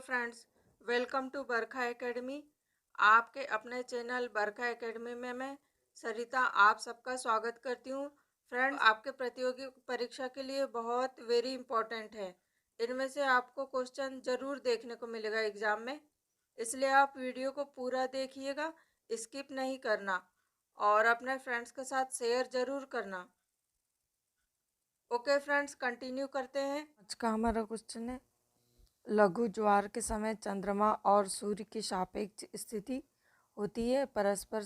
Friends, welcome to Barkha Academy. आपके अपने channel बरखा academy में मैं सरिता आप सबका स्वागत करती हूँ। फ्रेंड्स, आपके प्रतियोगी परीक्षा के लिए बहुत वेरी इंपॉर्टेंट है। इनमें से आपको क्वेश्चन जरूर देखने को मिलेगा एग्जाम में, इसलिए आप वीडियो को पूरा देखिएगा, स्किप नहीं करना और अपने फ्रेंड्स के साथ शेयर जरूर करना। ओके फ्रेंड्स, कंटिन्यू करते हैं। आज का हमारा क्वेश्चन है, लघु ज्वार के समय चंद्रमा और सूर्य की सापेक्ष स्थिति होती है, परस्पर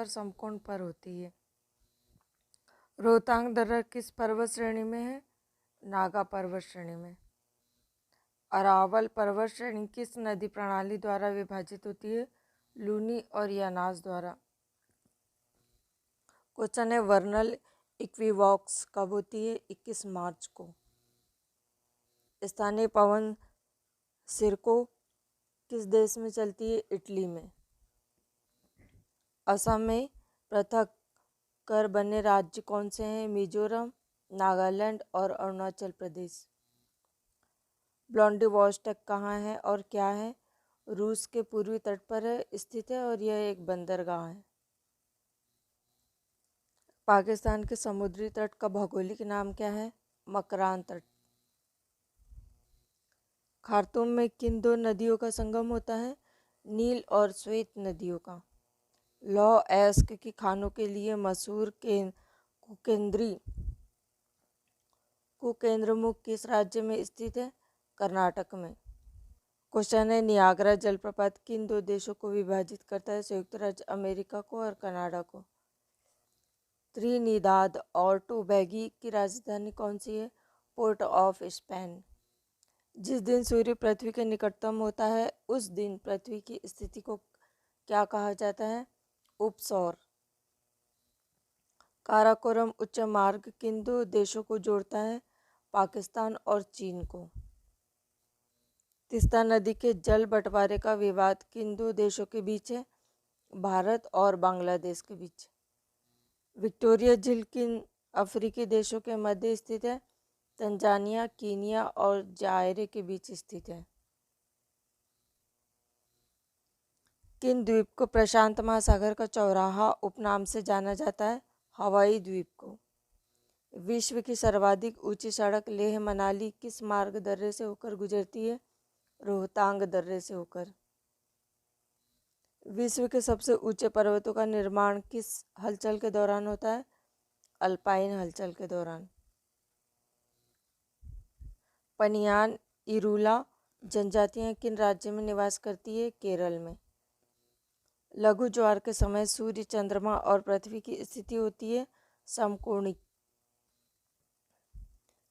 समकोण पर होती है। रोहतांग दर्रा किस पर्वत श्रेणी में है? नागा पर्वत श्रेणी में। अरावल पर्वत श्रेणी किस नदी प्रणाली द्वारा विभाजित होती है? लूनी और यानास द्वारा। क्वेश्चन है, वर्नल इक्विवॉक्स कब होती है? 21 मार्च को। स्थानीय पवन सिरको किस देश में चलती है? इटली में। असम में पृथक कर बने राज्य कौन से हैं? मिजोरम, नागालैंड और अरुणाचल प्रदेश। व्लादिवोस्टोक कहाँ है और क्या है? रूस के पूर्वी तट पर स्थित है और यह एक बंदरगाह है। पाकिस्तान के समुद्री तट का भौगोलिक नाम क्या है? मकरान तट। खार्तूम में किन दो नदियों का संगम होता है? नील और श्वेत नदियों का। लौ एस्क की खानों के लिए मशहूर कुकेंद्रमुख किस राज्य में स्थित है? कर्नाटक में। क्वेश्चन है, नियाग्रा जलप्रपात किन दो देशों को विभाजित करता है? संयुक्त राज्य अमेरिका को और कनाडा को। त्रिनिदाद और टोबैगो की राजधानी कौन सी है? Port of Spain. जिस दिन सूर्य पृथ्वी के निकटतम होता है उस दिन पृथ्वी की स्थिति को क्या कहा जाता है? उपसौर। काराकोरम उच्च मार्ग किन दो देशों को जोड़ता है? पाकिस्तान और चीन को। तीस्ता नदी के जल बंटवारे का विवाद किन दो देशों के बीच है? भारत और बांग्लादेश के बीच। विक्टोरिया झील किन अफ्रीकी देशों के मध्य स्थित है? तंजानिया, कीनिया और जायरे के बीच स्थित है। किन द्वीप को प्रशांत महासागर का चौराहा उपनाम से जाना जाता है? हवाई द्वीप को। विश्व की सर्वाधिक ऊंची सड़क लेह मनाली किस मार्ग दर्रे से होकर गुजरती है? रोहतांग दर्रे से होकर। विश्व के सबसे ऊंचे पर्वतों का निर्माण किस हलचल के दौरान होता है? अल्पाइन हलचल के दौरान। पनियान इरूला जनजातियां किन राज्य में निवास करती है? केरल में। लघु ज्वार के समय सूर्य, चंद्रमा और पृथ्वी की स्थिति होती है समकोणिक।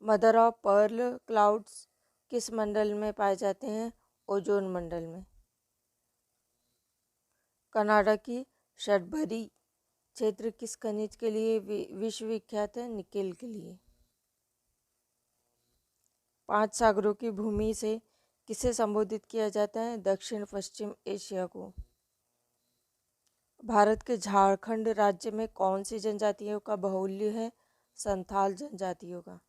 मदर ऑफ पर्ल क्लाउड्स किस मंडल में पाए जाते हैं? ओजोन मंडल में। कनाडा की सडबरी क्षेत्र किस खनिज के लिए विश्व विख्यात है? निकेल के लिए। 5 सागरों की भूमि से किसे संबोधित किया जाता है? दक्षिण पश्चिम एशिया को। भारत के झारखंड राज्य में कौन सी जनजातियों का बाहुल्य है? संथाल जनजातियों का।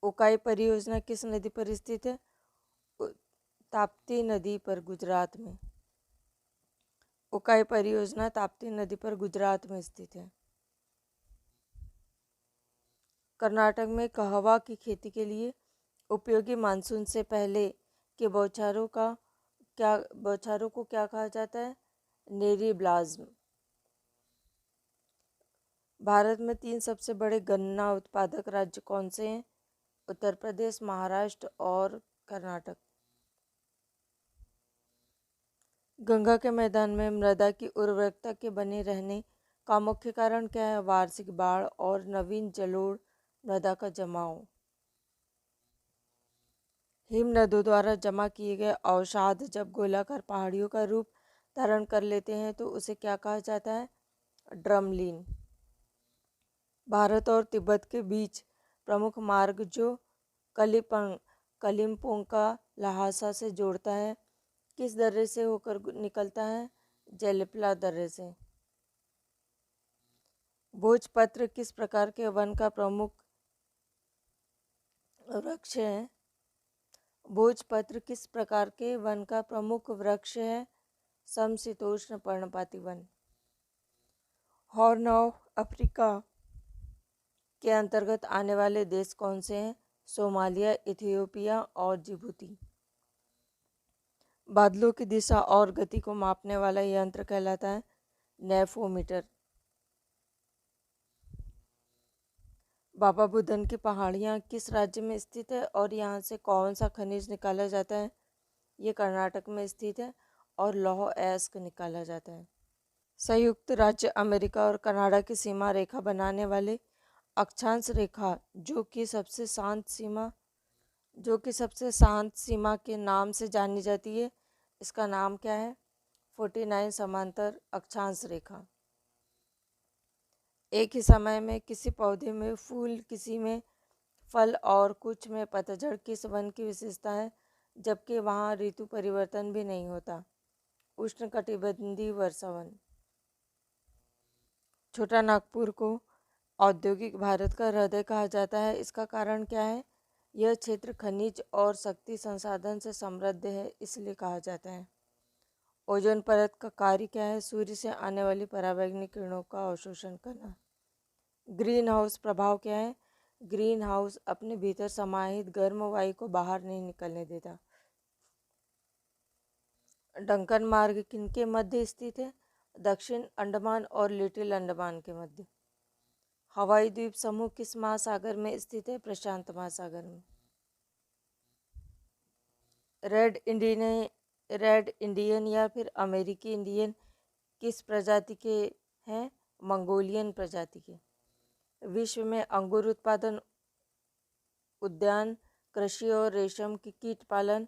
उकाई परियोजना किस नदी पर स्थित है? ताप्ती नदी पर, गुजरात में। उकाई परियोजना ताप्ती नदी पर गुजरात में स्थित है। कर्नाटक में कहवा की खेती के लिए उपयोगी मानसून से पहले के बौछारों को क्या कहा जाता है? नेरीब्लाज्म। भारत में 3 सबसे बड़े गन्ना उत्पादक राज्य कौन से हैं? उत्तर प्रदेश, महाराष्ट्र और कर्नाटक। गंगा के मैदान में मृदा की उर्वरकता के बने रहने का मुख्य कारण क्या है? वार्षिक बाढ़ और नवीन जलोढ़ मृदा का जमाव। हिम नदों द्वारा जमा किए गए अवसाद जब गोलाकार पहाड़ियों का रूप धारण कर लेते हैं तो उसे क्या कहा जाता है? ड्रमलीन। भारत और तिब्बत के बीच प्रमुख मार्ग जो कलिम्पोंग का लहासा से जोड़ता है किस दर्रे से होकर निकलता है? जेलिपला दर्रे से। भोजपत्र किस प्रकार के वन का प्रमुख वृक्ष है? भोजपत्र किस प्रकार के वन का प्रमुख वृक्ष है? समशीतोष्ण पर्णपाती वन। हॉर्न ऑफ अफ्रीका के अंतर्गत आने वाले देश कौन से हैं? सोमालिया, इथियोपिया और जिबूती। बादलों की दिशा और गति को मापने वाला यंत्र कहलाता है नेफोमीटर। बाबा बुदन की पहाड़ियाँ किस राज्य में स्थित है और यहाँ से कौन सा खनिज निकाला जाता है? ये कर्नाटक में स्थित है और लौह अयस्क निकाला जाता है। संयुक्त राज्य अमेरिका और कनाडा की सीमा रेखा बनाने वाले अक्षांश रेखा जो कि सबसे शांत सीमा के नाम से जानी जाती है, इसका नाम क्या है? 49 समांतर अक्षांश रेखा। एक ही समय में किसी पौधे में फूल, किसी में फल और कुछ में पतझड़ किस वन की विशेषता है, जबकि वहाँ ऋतु परिवर्तन भी नहीं होता? उष्णकटिबंधीय वर्षा वन। छोटा नागपुर को औद्योगिक भारत का हृदय कहा जाता है, इसका कारण क्या है? यह क्षेत्र खनिज और शक्ति संसाधन से समृद्ध है, इसलिए कहा जाता है। ओजोन परत का कार्य क्या है? सूर्य से आने वाली पराबैंगनी किरणों का अवशोषण करना। ग्रीन हाउस प्रभाव क्या है? ग्रीन हाउस अपने भीतर समाहित गर्म वायु को बाहर नहीं निकलने देता। डंकन मार्ग किनके मध्य स्थित है? दक्षिण अंडमान और लिटिल अंडमान के मध्य। हवाई द्वीप समूह किस महासागर में स्थित है? प्रशांत महासागर में। रेड इंडियन या फिर अमेरिकी इंडियन किस प्रजाति के हैं? मंगोलियन प्रजाति के। विश्व में अंगूर उत्पादन, उद्यान कृषि और रेशम की कीट पालन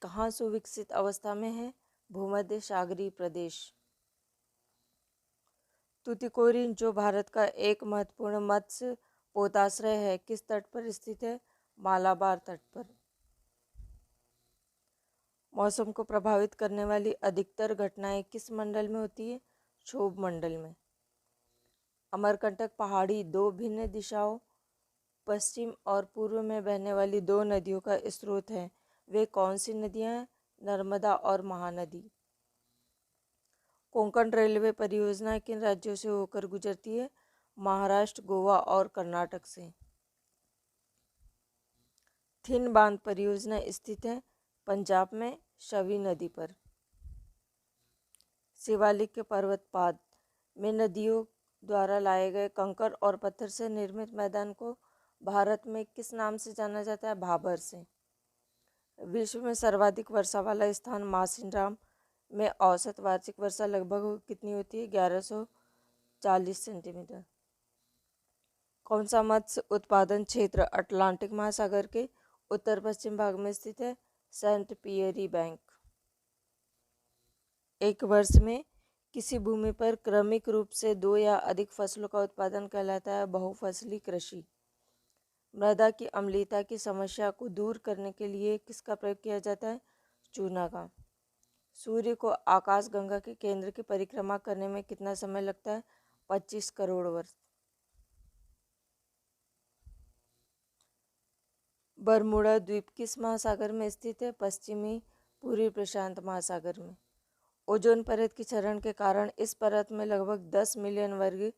कहाँ सुविकसित अवस्था में है? भूमध्य सागरीय प्रदेश। तूतीकोरिन जो भारत का एक महत्वपूर्ण मत्स्य पोताश्रय है, किस तट पर स्थित है? मालाबार तट पर। मौसम को प्रभावित करने वाली अधिकतर घटनाएं किस मंडल में होती है? क्षोभ मंडल में। अमरकंटक पहाड़ी दो भिन्न दिशाओं पश्चिम और पूर्व में बहने वाली दो नदियों का स्रोत है, वे कौन सी नदियां हैं? नर्मदा और महानदी। कोंकण रेलवे परियोजना किन राज्यों से होकर गुजरती है? महाराष्ट्र, गोवा और कर्नाटक से। थिन बांध परियोजना स्थित है पंजाब में शवी नदी पर। शिवालिक के पर्वतपाद में नदियों द्वारा लाए गए कंकड़ और पत्थर से निर्मित मैदान को भारत में किस नाम से जाना जाता है? भाबर से। विश्व में सर्वाधिक वर्षा वाला स्थान मासिनराम में औसत वार्षिक वर्षा लगभग कितनी होती है? 1140 सेंटीमीटर। कौन सा मत्स्य उत्पादन क्षेत्र अटलांटिक महासागर के उत्तर पश्चिम भाग में स्थित है? सेंट पियरी बैंक। एक वर्ष में किसी भूमि पर क्रमिक रूप से दो या अधिक फसलों का उत्पादन कहलाता है बहुफसली कृषि। मृदा की अम्लीयता की समस्या को दूर करने के लिए किसका प्रयोग किया जाता है? चूना का। सूर्य को आकाशगंगा के केंद्र की परिक्रमा करने में कितना समय लगता है? 25 करोड़ वर्ष। बरमूडा द्वीप किस महासागर में स्थित है? पश्चिमी पूर्वी प्रशांत महासागर में। ओजोन परत की क्षरण के कारण इस परत में लगभग 10 मिलियन वर्ग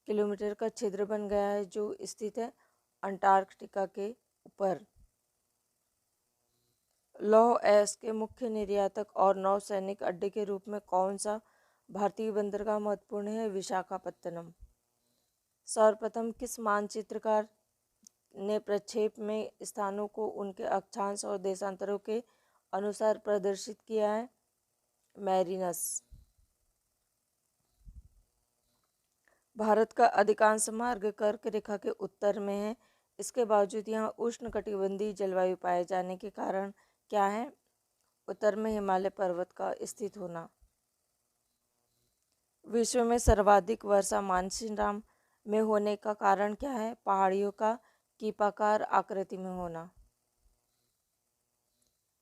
किलोमीटर का छिद्र बन गया है जो स्थित है अंटार्कटिका के ऊपर। लौह अयस्क के मुख्य निर्यातक और नौसैनिक अड्डे के रूप में कौन सा भारतीय बंदरगाह महत्वपूर्ण है? विशाखापत्तनम। सर्वप्रथम किस मानचित्रकार ने प्रक्षेप में स्थानों को उनके अक्षांश और देशांतरों के अनुसार प्रदर्शित किया है? मैरिनस। भारत का अधिकांश मार्ग कर्क रेखा के उत्तर में है, इसके बावजूद यहाँ उष्णकटिबंधीय जलवायु पाए जाने के कारण क्या है? उत्तर में हिमालय पर्वत का स्थित होना। विश्व में सर्वाधिक वर्षा मानसीनराम में होने का कारण क्या है? पहाड़ियों का कीपाकार आकृति में होना।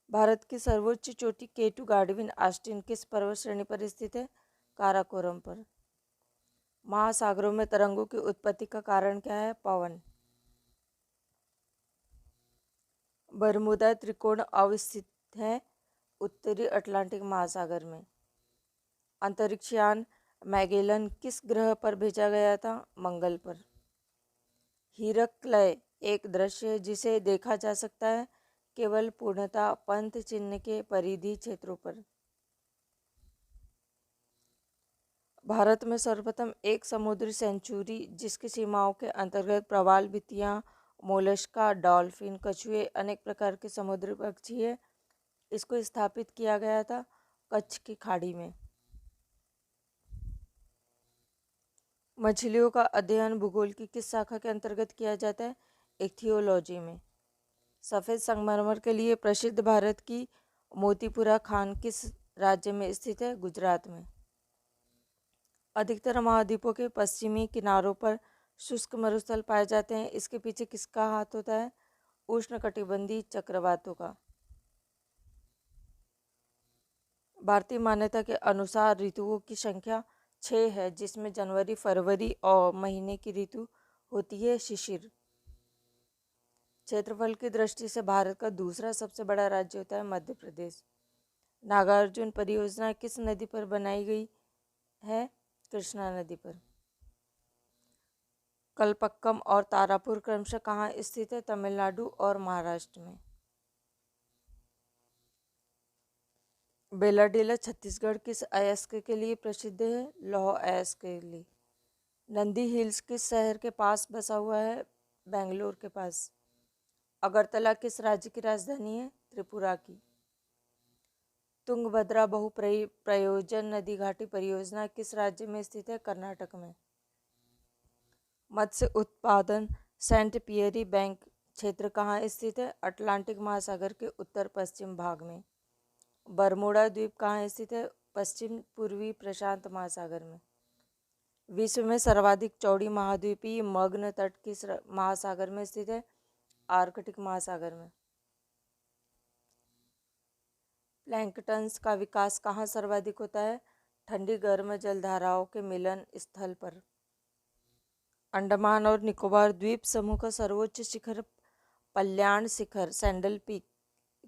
भारत की सर्वोच्च चोटी केटू गाडविन ऑस्टिन किस पर्वत श्रेणी पर स्थित है? काराकोरम पर। महासागरों में तरंगों की उत्पत्ति का कारण क्या है? पवन। बरमूदा त्रिकोण अवस्थित है उत्तरी अटलांटिक महासागर में। अंतरिक्ष यान मैगेलन किस ग्रह पर भेजा गया था? मंगल पर। हीरक्लय एक दृश्य है जिसे देखा जा सकता है केवल पूर्णतः पंथ चिन्ह के परिधि क्षेत्रों पर। भारत में सर्वप्रथम एक समुद्री सेंचुरी जिसकी सीमाओं के अंतर्गत प्रवाल भित्तियां, मोलस्का, डॉल्फिन, कछुए, अनेक प्रकार के समुद्री पक्षी है, इसको स्थापित किया गया था कच्छ की खाड़ी में। मछलियों का अध्ययन भूगोल की किस शाखा के अंतर्गत किया जाता है? इथियोलॉजी में। सफ़ेद संगमरमर के लिए प्रसिद्ध भारत की मोतीपुरा खान किस राज्य में स्थित है? गुजरात में। अधिकतर महाद्वीपों के पश्चिमी किनारों पर शुष्क मरुस्थल पाए जाते हैं, इसके पीछे किसका हाथ होता है? उष्णकटिबंधीय चक्रवातों का। भारतीय मान्यता के अनुसार ऋतुओं की संख्या 6 है, जिसमें जनवरी, फरवरी और महीने की ऋतु होती है शिशिर। क्षेत्रफल की दृष्टि से भारत का दूसरा सबसे बड़ा राज्य होता है मध्य प्रदेश। नागार्जुन परियोजना किस नदी पर बनाई गई है? कृष्णा नदी पर। कलपक्कम और तारापुर क्रमशः कहाँ स्थित है? तमिलनाडु और महाराष्ट्र में। बेलाडीला छत्तीसगढ़ किस अयस्क के लिए प्रसिद्ध है? लौह अयस्क के लिए। नंदी हिल्स किस शहर के पास बसा हुआ है? बेंगलोर के पास। अगरतला किस राज्य की राजधानी है? त्रिपुरा की। तुंगभद्रा बहुप्रयोजन नदी घाटी परियोजना किस राज्य में स्थित है? कर्नाटक में। मत्स्य उत्पादन सेंट पियरी बैंक क्षेत्र कहाँ स्थित है? अटलांटिक महासागर के उत्तर पश्चिम भाग में। बरमूडा द्वीप कहाँ स्थित है? पश्चिम पूर्वी प्रशांत महासागर में। विश्व में सर्वाधिक चौड़ी महाद्वीपीय मग्न तट किस महासागर में स्थित है? आर्कटिक महासागर में। प्लैंकटन्स का विकास कहाँ सर्वाधिक होता है? ठंडी गर्म जलधाराओं के मिलन स्थल पर। अंडमान और निकोबार द्वीप समूह का सर्वोच्च शिखर पल्याण शिखर सैंडल पीक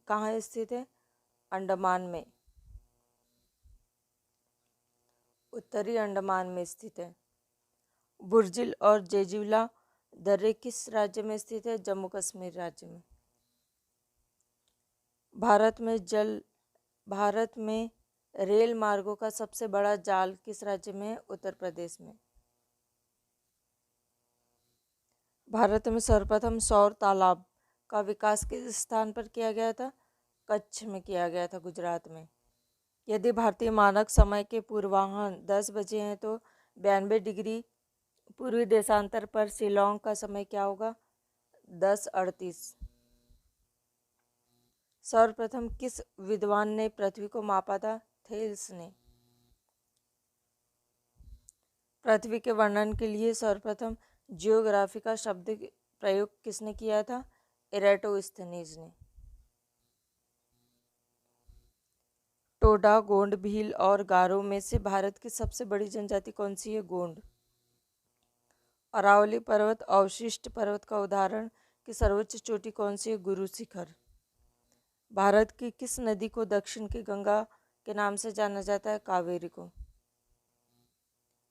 कहाँ स्थित है? अंडमान में। उत्तरी अंडमान में स्थित है। बुर्जिल और जेजुला दर्रे किस राज्य में स्थित है? जम्मू कश्मीर राज्य में। भारत में रेल मार्गों का सबसे बड़ा जाल किस राज्य में है? उत्तर प्रदेश में। भारत में सर्वप्रथम सौर तालाब का विकास किस स्थान पर किया गया था? कच्छ में किया गया था, गुजरात में। यदि भारतीय मानक समय के पूर्वाह्न 10 बजे हैं तो 92 डिग्री पूर्वी देशांतर पर शिलोंग का समय क्या होगा? 10:38। सर्वप्रथम किस विद्वान ने पृथ्वी को मापा था? थेल्स ने। पृथ्वी के वर्णन के लिए सर्वप्रथम जियोग्राफी का शब्द प्रयोग किसने किया था? एराटोस्थेनीज ने। टोडा, गोंड, भील और गारो में से भारत की सबसे बड़ी जनजाति कौन सी है? गोंड। अरावली पर्वत अवशिष्ट पर्वत का उदाहरण की सर्वोच्च चोटी कौन सी है? गुरु शिखर। भारत की किस नदी को दक्षिण की गंगा के नाम से जाना जाता है? कावेरी को।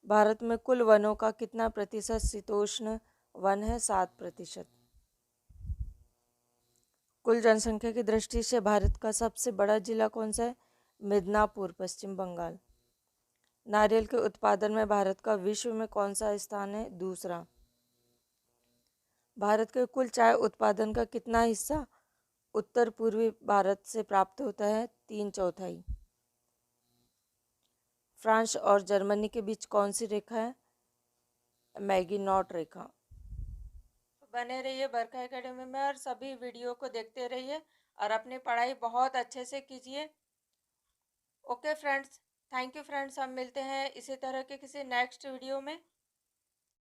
भारत में कुल वनों का कितना प्रतिशत शीतोष्ण वन है? 7%। कुल जनसंख्या की दृष्टि से भारत का सबसे बड़ा जिला कौन सा है? मिदनापुर, पश्चिम बंगाल। नारियल के उत्पादन में भारत का विश्व में कौन सा स्थान है? दूसरा। भारत के कुल चाय उत्पादन का कितना हिस्सा उत्तर पूर्वी भारत से प्राप्त होता है? 3/4। फ्रांस और जर्मनी के बीच कौन सी रेखा है? मैगिनॉट रेखा। बने रहिए बरखा एकेडमी में और सभी वीडियो को देखते रहिए और अपनी पढ़ाई बहुत अच्छे से कीजिए। Okay friends, thank you friends, हम मिलते हैं इसी तरह के किसी नेक्स्ट वीडियो में।